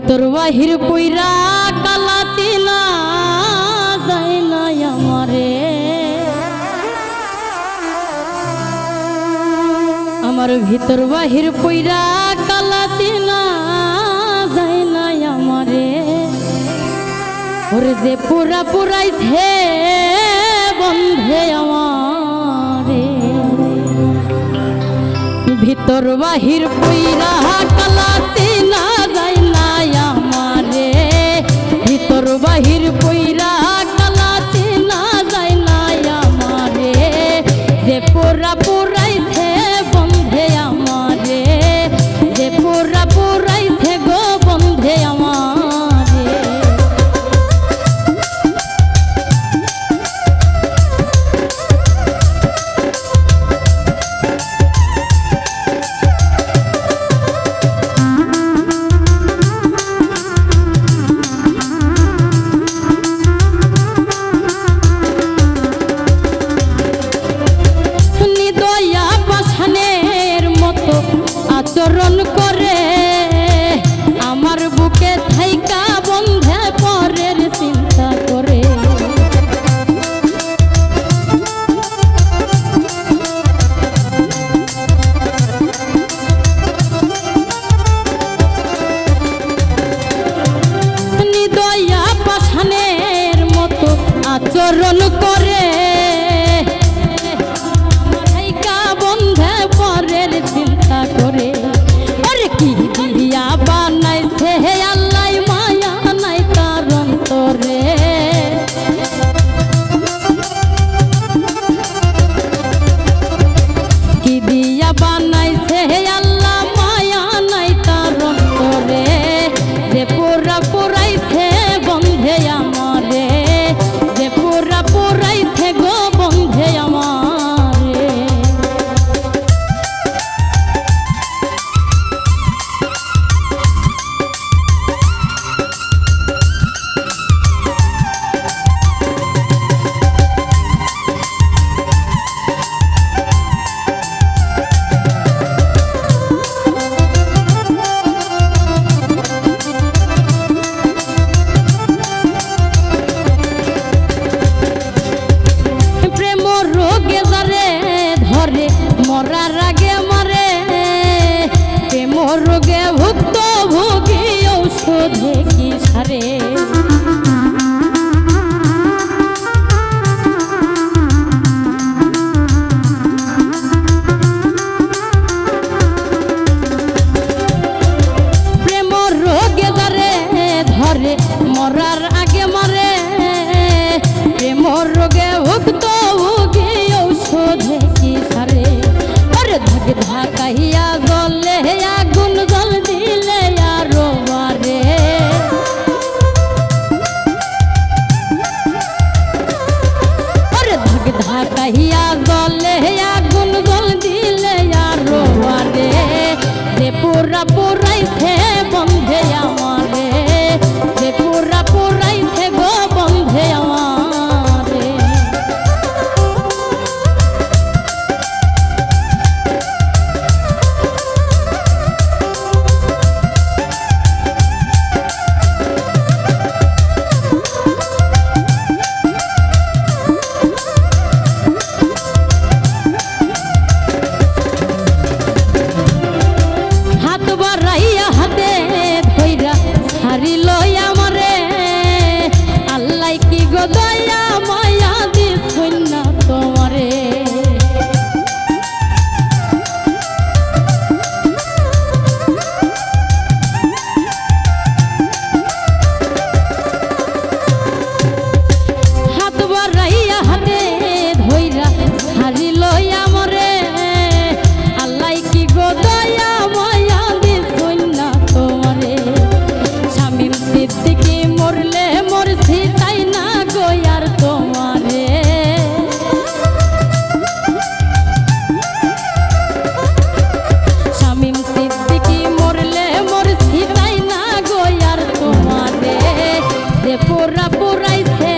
ভিতর বাহির কইরা কালা চিনা যায় না আমারে, আমার ভিতর বাহির কইরা কালা চিনা যায় না আমারে। ওরে যে পুরা পুরাইছে বন্ধে আমারে, ভিতর বাহির কইরা কালা চিনা যায় না আমারে, ভিতর বাহির কইরা কালা চিনা যায় না আমারে। যে পুরা পুরাইছে বন্ধে আমারে, যে পুরা পুরাইছে গো বন্ধে আমারে। আচরণ করে আমার বুকে থাইকা বন্ধে পরের চিন্তা করে। নিদয়া পাষাণের মতো আচরণ করে থাইকা বন্ধে পরের চিন্তা করে। কি দিয়া বানাইছে হে আল্লাহ মায়া নাই তার অন্তরে, কি দিয়া বানাইছে হে আল্লাহ মায়া নাই তার অন্তরে। যে পুরা পুরাইছে বন্ধে আমারে, যে পুরা পুরাইছে গো বন্ধে আমারে। মরার আগে মরে প্রেম রোগে ভুক্ত ভোগী ঔষধে কি সারে। প্রেম রোগে যারে ধরে মরার আগে মরে প্রেম রোগে ভুক্ত ভোগী ঔষধে কি সারে। ঢাকাইয়া জলে আগুন জল দিলে আরো বারে, ঢাকাইয়া জলে আগুন জল দিলে আরো বারে। যে পুরা পুরাইছে বন্ধে আমারে, যে পুরা পুরাইছে গো বন্ধে আমারে। দয়া মায়া দিছুন না তোমারে, হাত বাড়াইয়া হাতে ধইরা ছাড়িল আমারে। আল্লাহ কি গো দয়া মায়া দিছুন না তোমারে। শামীম সিদ্দিকী মরলে মরছি তাই না গো আর তোমারে। শামীম সিদ্দিকী মরলে মরছি তাই না গো আর তোমারে। যে পুরা পুরাইছে